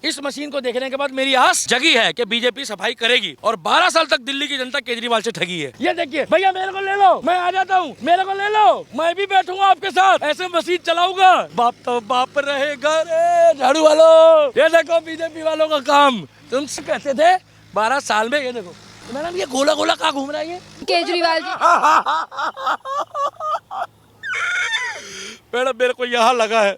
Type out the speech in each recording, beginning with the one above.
इस मशीन को देखने के बाद मेरी आस जगी है कि बीजेपी सफाई करेगी और 12 साल तक दिल्ली की जनता केजरीवाल से ठगी है। ये देखिए भैया, मेरे को ले लो, मैं आ जाता हूँ, मेरे को ले लो, मैं भी बैठूंगा आपके साथ, ऐसे मशीन चलाऊंगा। बाप तो बाप रहेगा रे झाड़ू वालों। ये देखो बीजेपी वालों का काम। तुम कहते थे 12 साल में, ये देखो मैडम ये गोला गोला कहाँ घूम रहा है ये केजरीवाल जी। मैडम मेरे को यहाँ लगा है,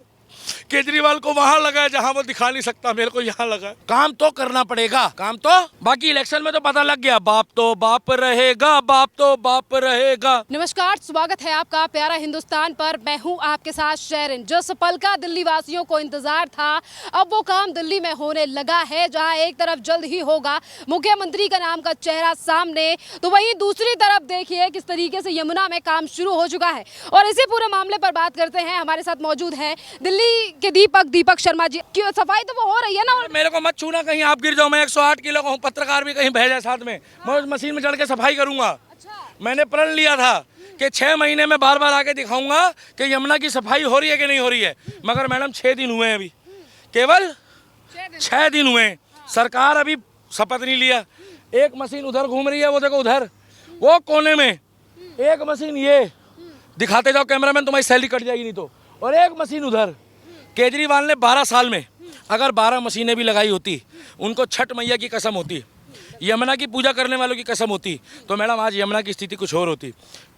केजरीवाल को वहाँ लगा है जहाँ वो दिखा नहीं सकता, मेरे को यहाँ लगा है। काम तो करना पड़ेगा, काम तो, बाकी इलेक्शन में तो पता लग गया, बाप तो बाप रहेगा, बाप तो बाप रहेगा। नमस्कार, स्वागत है आपका प्यारा हिंदुस्तान पर। मैं हूँ आपके साथ शेरिन। जो पल का दिल्ली वासियों को इंतजार था, अब वो काम दिल्ली में होने लगा है, जहाँ एक तरफ जल्द ही होगा मुख्यमंत्री का नाम का चेहरा सामने, तो वहीं दूसरी तरफ देखिए किस तरीके से यमुना में काम शुरू हो चुका है। और इसी पूरे मामले पर बात करते हैं। हमारे साथ मौजूद है दिल्ली के दीपक शर्मा जी। क्यों सफाई तो वो हो रही है ना? मेरे को मत छूना, कहीं आप गिर जाओ। मैं 108 किलो का हूँ, पत्रकार भी कहीं भेजा साथ में, मैं उस मशीन में चढ़ के सफाई करूंगा। अच्छा। मैंने प्रण लिया था कि 6 महीने में बार बार आके दिखाऊंगा कि यमुना की सफाई हो रही है कि नहीं हो रही है। मगर मैडम 6 दिन हुए हैं, अभी केवल 6 दिन हुए हैं। सरकार अभी शपथ नहीं लिया। एक मशीन उधर घूम रही है, वो देखो उधर, वो कोने में एक मशीन, ये दिखाते जाओ कैमरामैन, तुम्हारी सैलरी कट जाएगी नहीं तो। और एक मशीन उधर। केजरीवाल ने 12 साल में अगर 12 मशीनें भी लगाई होती, उनको छठ मैया की कसम होती, यमुना की पूजा करने वालों की कसम होती, तो मैडम आज यमुना की स्थिति कुछ और होती।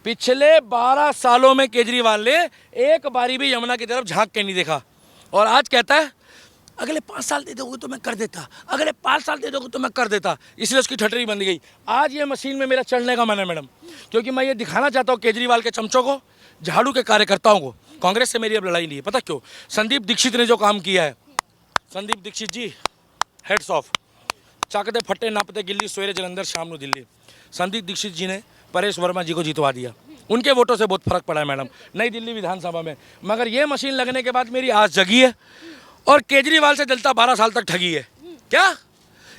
पिछले 12 सालों में केजरीवाल ने एक बारी भी यमुना की तरफ झांक के नहीं देखा, और आज कहता है अगले 5 साल दे दोगे तो मैं कर देता, अगले 5 साल दे दोगे तो मैं कर देता। इसलिए उसकी ठटरी बंद गई। आज ये मशीन में मेरा चढ़ने का मन है मैडम, क्योंकि मैं ये दिखाना चाहता हूँ केजरीवाल के चमचों को, झाड़ू के कार्यकर्ताओं को। कांग्रेस से मेरी अब लड़ाई नहीं है, पता क्यों? संदीप दीक्षित ने जो काम किया है, संदीप दीक्षित जी हेड्स ऑफ, चाकते फट्टे नापते गिल्ली, सवेरे जलंधर शाम ਨੂੰ दिल्ली। संदीप दीक्षित जी ने परेश वर्मा जी को जितवा दिया, उनके वोटों से बहुत फर्क पड़ा है मैडम, नई दिल्ली विधानसभा में। मगर ये मशीन लगने के बाद मेरी आस जगी है, और केजरीवाल से जनता 12 साल तक ठगी है। क्या?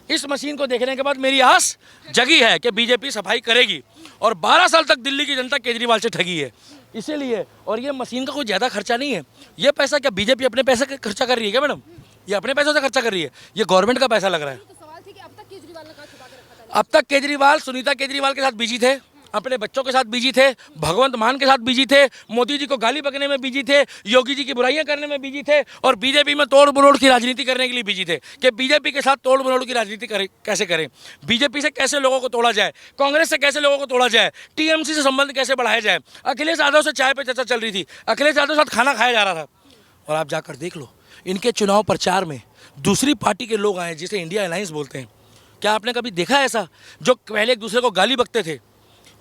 इस मशीन को देखने के बाद मेरी आस जगी है कि बीजेपी सफाई करेगी, और 12 साल तक दिल्ली की जनता केजरीवाल से ठगी है। इसीलिए, और ये मशीन का कोई ज़्यादा खर्चा नहीं है। ये पैसा क्या बीजेपी अपने पैसे का खर्चा कर रही है क्या मैडम? ये अपने पैसों से खर्चा कर रही है, ये गवर्नमेंट का पैसा लग रहा है। अब तक केजरीवाल सुनीता केजरीवाल के साथ बिजी थे, अपने बच्चों के साथ बिजी थे, भगवंत मान के साथ बिजी थे, मोदी जी को गाली बकने में बिजी थे, योगी जी की बुराइयां करने में बिजी थे, और बीजेपी में तोड़ मरोड़ की राजनीति करने के लिए बिजी थे कि बीजेपी के साथ तोड़ मरोड़ की राजनीति कैसे करें, बीजेपी से कैसे लोगों को तोड़ा जाए, कांग्रेस से कैसे लोगों को तोड़ा जाए, टीएमसी से संबंध कैसे बढ़ाया जाए। अखिलेश यादव से चाय पे चर्चा चल रही थी, अखिलेश यादव के साथ खाना खाया जा रहा था। और आप जाकर देख लो, इनके चुनाव प्रचार में दूसरी पार्टी के लोग आए, जिसे इंडिया अलायंस बोलते हैं। क्या आपने कभी देखा ऐसा? जो पहले एक दूसरे को गाली बकते थे,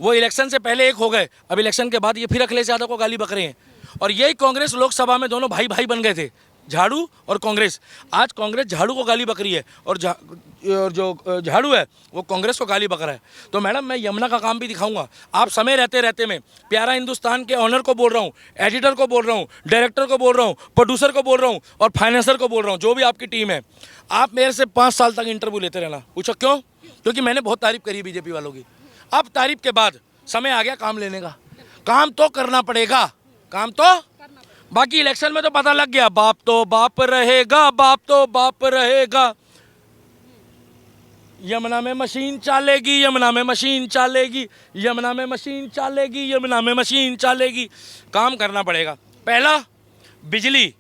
वो इलेक्शन से पहले एक हो गए, अब इलेक्शन के बाद ये फिर अखिलेश यादव को गाली बक रहे हैं। और यही कांग्रेस लोकसभा में दोनों भाई भाई बन गए थे, झाड़ू और कांग्रेस। आज कांग्रेस झाड़ू को गाली बक रही है, और जो झाड़ू है वो कांग्रेस को गाली बक रहा है। तो मैडम मैं यमुना का काम भी दिखाऊंगा। आप समय रहते रहते में प्यारा हिंदुस्तान के ऑनर को बोल रहा हूँ, एडिटर को बोल रहा हूँ, डायरेक्टर को बोल रहा हूँ, प्रोड्यूसर को बोल रहा हूँ, और फाइनेंसर को बोल रहा हूँ, जो भी आपकी टीम है, आप मेरे से 5 साल तक इंटरव्यू लेते रहना। पूछो क्यों? क्योंकि मैंने बहुत तारीफ करी बीजेपी वालों की। अब तारीफ के बाद समय आ गया काम लेने का। काम तो करना पड़ेगा, काम तो, बाकी इलेक्शन में तो पता लग गया, बाप तो बाप रहेगा, बाप तो बाप रहेगा। यमुना में मशीन चलेगी, यमुना में मशीन चलेगी, यमुना में मशीन चलेगी, यमुना में मशीन चलेगी। काम करना पड़ेगा। पहला, बिजली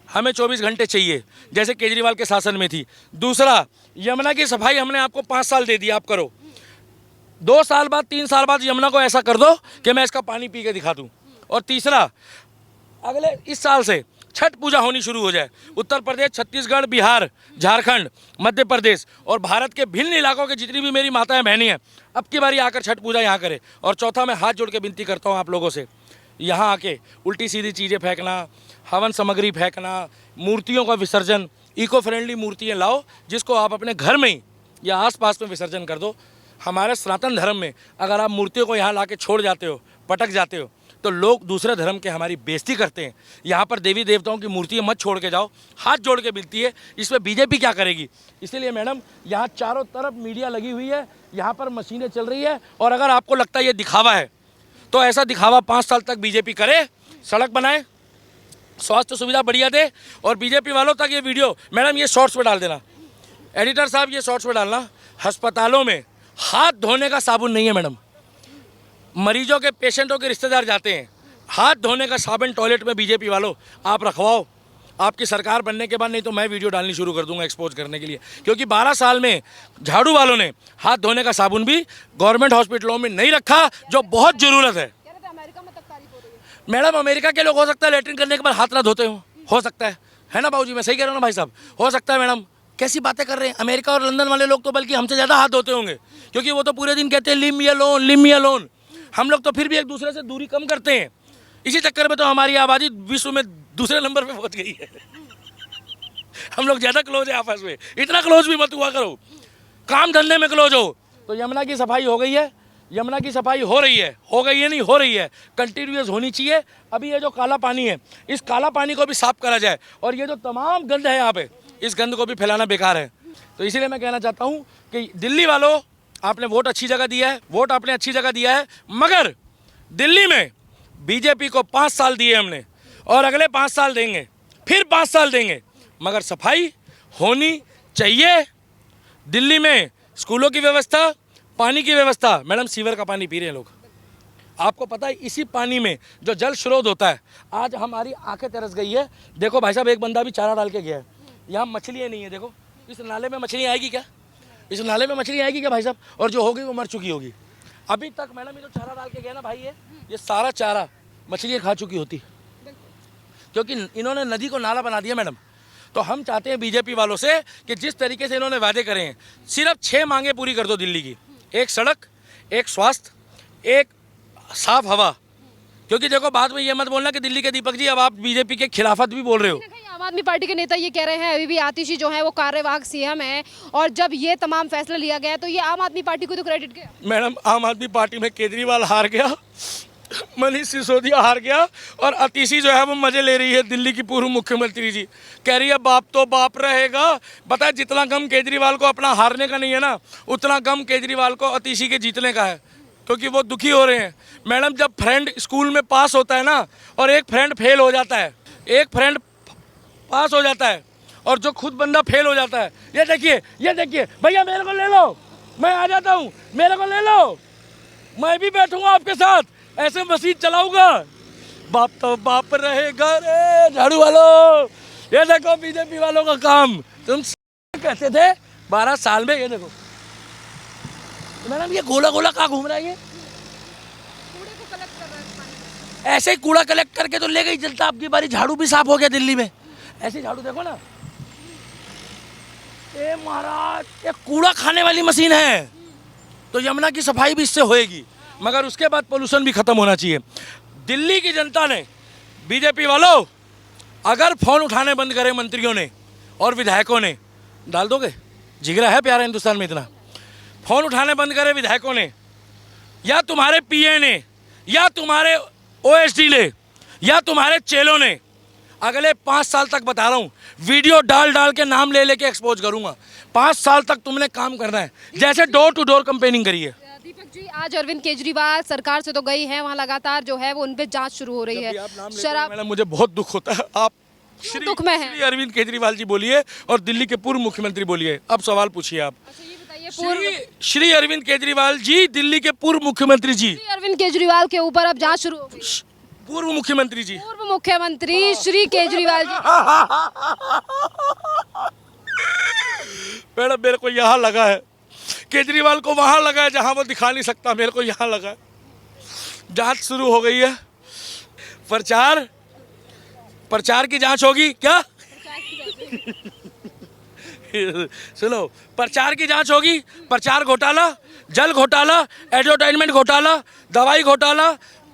हमें 24 घंटे चाहिए, जैसे केजरीवाल के शासन में थी। दूसरा, यमुना की सफाई हमने आपको 5 साल दे दी, आप करो। 2 साल बाद 3 साल बाद यमुना को ऐसा कर दो कि मैं इसका पानी पी के दिखा दूं। और तीसरा, अगले इस साल से छठ पूजा होनी शुरू हो जाए। उत्तर प्रदेश, छत्तीसगढ़, बिहार, झारखंड, मध्य प्रदेश और भारत के भिन्न इलाकों के जितनी भी मेरी माताएं बहनें हैं, अब की बारी आकर छठ पूजा यहाँ करें। और चौथा, मैं हाथ जोड़ के विनती करता हूँ आप लोगों से, यहाँ आके उल्टी सीधी चीज़ें फेंकना, हवन सामग्री फेंकना, मूर्तियों का विसर्जन, इको फ्रेंडली मूर्तियाँ लाओ, जिसको आप अपने घर में ही या आसपास में विसर्जन कर दो। हमारे सनातन धर्म में अगर आप मूर्तियों को यहाँ ला के छोड़ जाते हो, पटक जाते हो, तो लोग दूसरे धर्म के हमारी बेइज्जती करते हैं। यहाँ पर देवी देवताओं की मूर्तियाँ मत छोड़ के जाओ, हाथ जोड़ के मिलती है। इसमें बीजेपी क्या करेगी? इसलिए मैडम यहाँ चारों तरफ मीडिया लगी हुई है, यहाँ पर मशीनें चल रही है। और अगर आपको लगता है ये दिखावा है, तो ऐसा दिखावा 5 साल तक बीजेपी करे, सड़क बनाए, स्वास्थ्य सुविधा बढ़िया दे, और बीजेपी वालों तक ये वीडियो मैडम ये शॉर्ट्स पे डाल देना एडिटर साहब ये शॉर्ट्स में डालना, अस्पतालों में हाथ धोने का साबुन नहीं है मैडम। मरीजों के, पेशेंटों के रिश्तेदार जाते हैं, हाथ धोने का साबुन टॉयलेट में बीजेपी वालों आप रखवाओ आपकी सरकार बनने के बाद, नहीं तो मैं वीडियो डालनी शुरू कर दूंगा एक्सपोज करने के लिए। क्योंकि 12 साल में झाड़ू वालों ने हाथ धोने का साबुन भी गवर्नमेंट हॉस्पिटलों में नहीं रखा, जो बहुत ज़रूरत है। अमेरिका में तक तारीफ हो रही है। मैडम अमेरिका के लोग हो सकता है लेटरिन करने के बाद हाथ ना धोते हो सकता है ना बाबूजी, मैं सही कह रहा हूँ ना भाई साहब, हो सकता है मैडम। कैसी बातें कर रहे हैं, अमेरिका और लंदन वाले लोग तो बल्कि हमसे ज़्यादा हाथ धोते होंगे, क्योंकि वो तो पूरे दिन कहते हैं leave me alone, leave me alone. हम लोग तो फिर भी एक दूसरे से दूरी कम करते हैं, इसी चक्कर में तो हमारी आबादी विश्व में दूसरे नंबर पे पहुंच गई है। हम लोग ज़्यादा क्लोज है आपस में, इतना क्लोज भी मत हुआ करो, काम धंधे में क्लोज हो। तो यमुना की सफाई हो गई है, यमुना की सफाई हो रही है, हो गई है नहीं हो रही है, कंटिन्यूअस होनी चाहिए। अभी ये जो काला पानी है, इस काला पानी को भी साफ करा जाए, और ये जो तमाम गंद है यहाँ पे, इस गंद को भी फैलाना बेकार है। तो इसीलिए मैं कहना चाहता हूँ कि दिल्ली वालों, आपने वोट अच्छी जगह दिया है, वोट आपने अच्छी जगह दिया है, मगर दिल्ली में बीजेपी को 5 साल दिए हमने, और अगले 5 साल देंगे, फिर 5 साल देंगे, मगर सफाई होनी चाहिए। दिल्ली में स्कूलों की व्यवस्था, पानी की व्यवस्था, मैडम सीवर का पानी पी रहे हैं लोग, आपको पता है इसी पानी में जो जल स्रोत होता है, आज हमारी आंखें तरस गई है। देखो भाई साहब, एक बंदा भी चारा डाल के गया है, यहाँ मछलियाँ नहीं है, देखो इस नाले में मछली आएगी क्या, इस नाले में मछली आएगी क्या भाई साहब, और जो होगी वो मर चुकी होगी। अभी तक मैडम ये जो चारा डाल के गया ना भाई, ये सारा चारा मछलियाँ खा चुकी होती, क्योंकि इन्होंने नदी को नाला बना दिया मैडम। तो हम चाहते हैं बीजेपी वालों से कि जिस तरीके से इन्होंने वादे करे हैं, सिर्फ 6 मांगे पूरी कर दो दिल्ली की, एक सड़क, एक स्वास्थ्य, एक साफ हवा। क्योंकि देखो बात में ये मत बोलना कि दिल्ली के दीपक जी अब आप बीजेपी के खिलाफत भी बोल रहे हो। आम आदमी पार्टी के नेता ये कह रहे हैं अभी भी आतिशी जो है वो कार्यवाहक सीएम है, और जब ये तमाम फैसला लिया गया तो ये आम आदमी पार्टी को तो क्रेडिट गया। मैडम आम आदमी पार्टी में केजरीवाल हार गया, मनीष सिसोदिया हार गया, और आतिशी जो है वो मजे ले रही है। दिल्ली की पूर्व मुख्यमंत्री जी कह रही है बाप तो बाप रहेगा। पता है जितना गम केजरीवाल को अपना हारने का नहीं है ना, उतना गम केजरीवाल को आतिशी के जीतने का है, क्योंकि वो दुखी हो रहे हैं। मैडम जब फ्रेंड स्कूल में पास होता है ना, और एक फ्रेंड फेल हो जाता है, एक फ्रेंड पास हो जाता है, और जो खुद बंदा फेल हो जाता है, ये देखिए भैया मेरे को ले लो, मैं आ जाता हूँ, मेरे को ले लो, मैं भी बैठूंगा आपके साथ, ऐसे मशीन चलाऊंगा, बाप तो बाप रहेगा रे झाड़ू वालों। ये देखो बीजेपी वालों का काम, तुम कहते थे 12 साल में, ये देखो मैडम ये गोला गोला कहाँ घूम रहा है, ये कूड़े को कलेक्ट कर रहा है पानी। ऐसे ही कूड़ा कलेक्ट करके तो ले गई जनता। आपकी बारी झाड़ू भी साफ हो गया दिल्ली में, ऐसे झाड़ू देखो ना, ए महाराज ये कूड़ा खाने वाली मशीन है। तो यमुना की सफाई भी इससे होएगी, मगर उसके बाद पोल्यूशन भी खत्म होना चाहिए। दिल्ली की जनता ने, बीजेपी वालों, अगर फोन उठाने बंद करे मंत्रियों ने और विधायकों ने, डाल दोगे, जिगरा है प्यारा हिंदुस्तान में इतना, फोन उठाने बंद करे विधायकों ने, या तुम्हारे पीए ने, या तुम्हारे ओएसडी ने, या तुम्हारे चेलों ने, अगले 5 साल तक बता रहा हूँ, वीडियो डाल डाल के नाम ले लेके एक्सपोज करूंगा। 5 साल तक तुमने काम करना है, जैसे डोर टू डोर कंपेनिंग करी है। दीपक जी, आज अरविंद केजरीवाल सरकार से तो गई है, वहाँ लगातार जो है वो उन पे जांच शुरू हो रही है। शराब, मैडम मुझे बहुत दुख होता है, आप दुख में है। श्री अरविंद केजरीवाल जी बोलिए और दिल्ली के पूर्व मुख्यमंत्री बोलिए। अब सवाल पूछिए आप। अच्छा ये बताइए, श्री अरविंद केजरीवाल जी, दिल्ली के पूर्व मुख्यमंत्री जी, अरविंद केजरीवाल के ऊपर अब जांच शुरू हो गई। पूर्व मुख्यमंत्री जी, पूर्व मुख्यमंत्री श्री केजरीवाल जी। मैडम मेरे को यहाँ लगा है, केजरीवाल को वहाँ लगा है जहाँ वो दिखा नहीं सकता, मेरे को यहाँ लगा है। जांच शुरू हो गई है, प्रचार की जांच होगी क्या? सुनो, प्रचार की जांच होगी, प्रचार घोटाला, जल घोटाला, एडवर्टाइजमेंट घोटाला, दवाई घोटाला,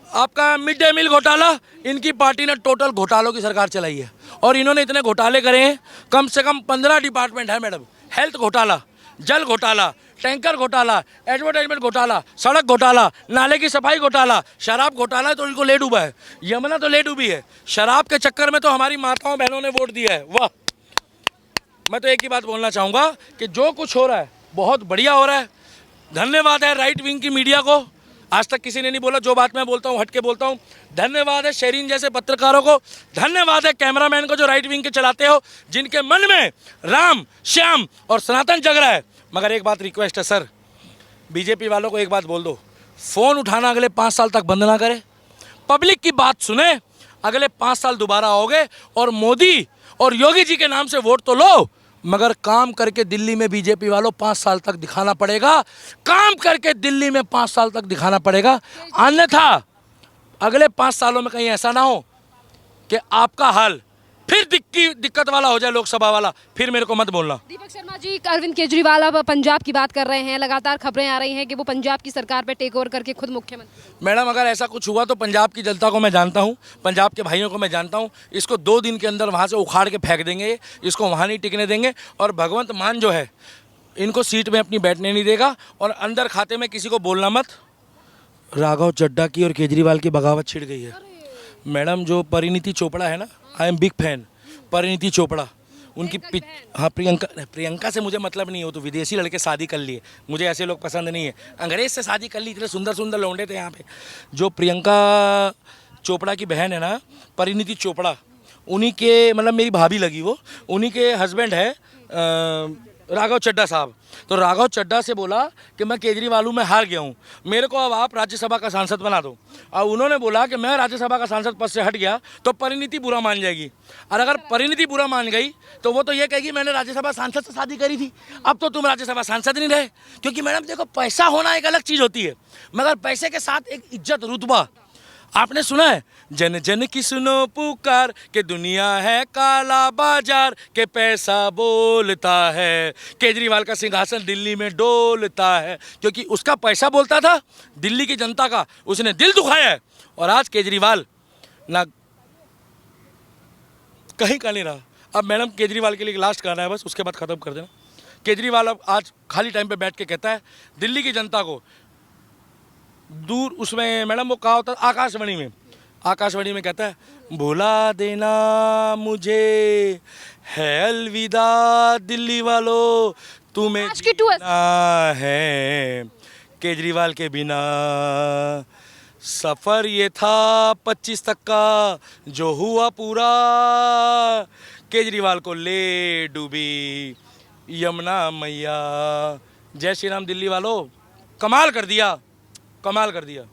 आपका मिड डे मील घोटाला, इनकी पार्टी ने टोटल घोटालों की सरकार चलाई है। और इन्होंने इतने घोटाले करे हैं, कम से कम 15 डिपार्टमेंट है मैडम। हेल्थ घोटाला, जल घोटाला, टैंकर घोटाला, एडवर्टाइजमेंट घोटाला, सड़क घोटाला, नाले की सफाई घोटाला, शराब घोटाला तो इनको ले डूबा है। यमुना तो ले डूबी है, शराब के चक्कर में तो हमारी माताओं बहनों ने वोट दिया है। वाह! मैं तो एक ही बात बोलना चाहूँगा कि जो कुछ हो रहा है बहुत बढ़िया हो रहा है। धन्यवाद है राइट विंग की मीडिया को, आज तक किसी ने नहीं बोला। जो बात मैं बोलता हूँ हट के बोलता हूँ। धन्यवाद है शेरीन जैसे पत्रकारों को, धन्यवाद है कैमरामैन को जो राइट विंग के चलाते हो, जिनके मन में राम, श्याम और सनातन जग रहा है। मगर एक बात रिक्वेस्ट है सर, बीजेपी वालों को एक बात बोल दो, फ़ोन उठाना अगले 5 साल तक बंद ना करें, पब्लिक की बात सुने। अगले 5 साल दोबारा आओगे और मोदी और योगी जी के नाम से वोट तो लो, मगर काम करके दिल्ली में बीजेपी वालों 5 साल तक दिखाना पड़ेगा। काम करके दिल्ली में 5 साल तक दिखाना पड़ेगा, अन्यथा अगले 5 सालों में कहीं ऐसा ना हो कि आपका हाल फिर दिक्कत वाला हो जाए, लोकसभा वाला। फिर मेरे को मत बोलना। दीपक शर्मा जी, अरविंद केजरीवाल अब पंजाब की बात कर रहे हैं, लगातार खबरें आ रही हैं कि वो पंजाब की सरकार पे टेक ओवर करके खुद मुख्यमंत्री। मैडम अगर ऐसा कुछ हुआ तो पंजाब की जनता को मैं जानता हूँ, पंजाब के भाइयों को मैं जानता हूँ। इसको 2 दिन के अंदर वहाँ से उखाड़ के फेंक देंगे, इसको वहाँ नहीं टिकने देंगे। और भगवंत मान जो है इनको सीट में अपनी बैठने नहीं देगा। और अंदर खाते में किसी को बोलना मत। राघव चड्ढा की और केजरीवाल की बगावत छिड़ गई है मैडम। जो परिणीति चोपड़ा है ना, I am big fan Parineeti Chopra. उनकी हाँ, प्रियंका से मुझे मतलब नहीं है, वो तो विदेशी लड़के शादी कर लिए, मुझे ऐसे लोग पसंद नहीं है। अंग्रेज से शादी कर ली, इतने सुंदर सुंदर लौंडे थे यहाँ पे। जो प्रियंका चोपड़ा की बहन है ना, परिणीति चोपड़ा, उन्हीं के मतलब मेरी भाभी लगी वो, उन्हीं के हस्बैंड है राघव चड्ढा साहब। तो राघव चड्ढा से बोला कि मैं केजरीवाल में हार गया हूँ, मेरे को अब आप राज्यसभा का सांसद बना दो। और उन्होंने बोला कि मैं राज्यसभा का सांसद पद से हट गया तो परिणीति बुरा मान जाएगी। और अगर परिणीति बुरा मान गई तो वो तो ये कहेगी मैंने राज्यसभा सांसद से शादी करी थी, अब तो तुम राज्यसभा सांसद नहीं रहे। क्योंकि मैडम देखो, पैसा होना एक अलग चीज़ होती है, मगर पैसे के साथ एक इज्जत, रुतबा। आपने सुना है, जन जन की सुनो पुकार के दुनिया है काला बाजार के पैसा बोलता है। केजरीवाल का सिंहासन दिल्ली में डोलता है क्योंकि उसका पैसा बोलता था, दिल्ली की जनता का उसने दिल दुखाया है। और आज केजरीवाल ना कहीं का नहीं रहा। अब मैडम केजरीवाल के लिए लास्ट कहना है बस, उसके बाद ख़त्म कर देना। केजरीवाल अब आज खाली टाइम पे बैठ के कहता है दिल्ली की जनता को दूर, उसमें मैडम वो कहा होता आकाशवाणी में कहता है भुला देना मुझे है अलविदा दिल्ली वालों, तुम्हें जीना है केजरीवाल के बिना। सफ़र ये था 25 तक का जो हुआ पूरा, केजरीवाल को ले डूबी यमुना मैया। जय श्री राम दिल्ली वालों, कमाल कर दिया, कमाल कर दिया।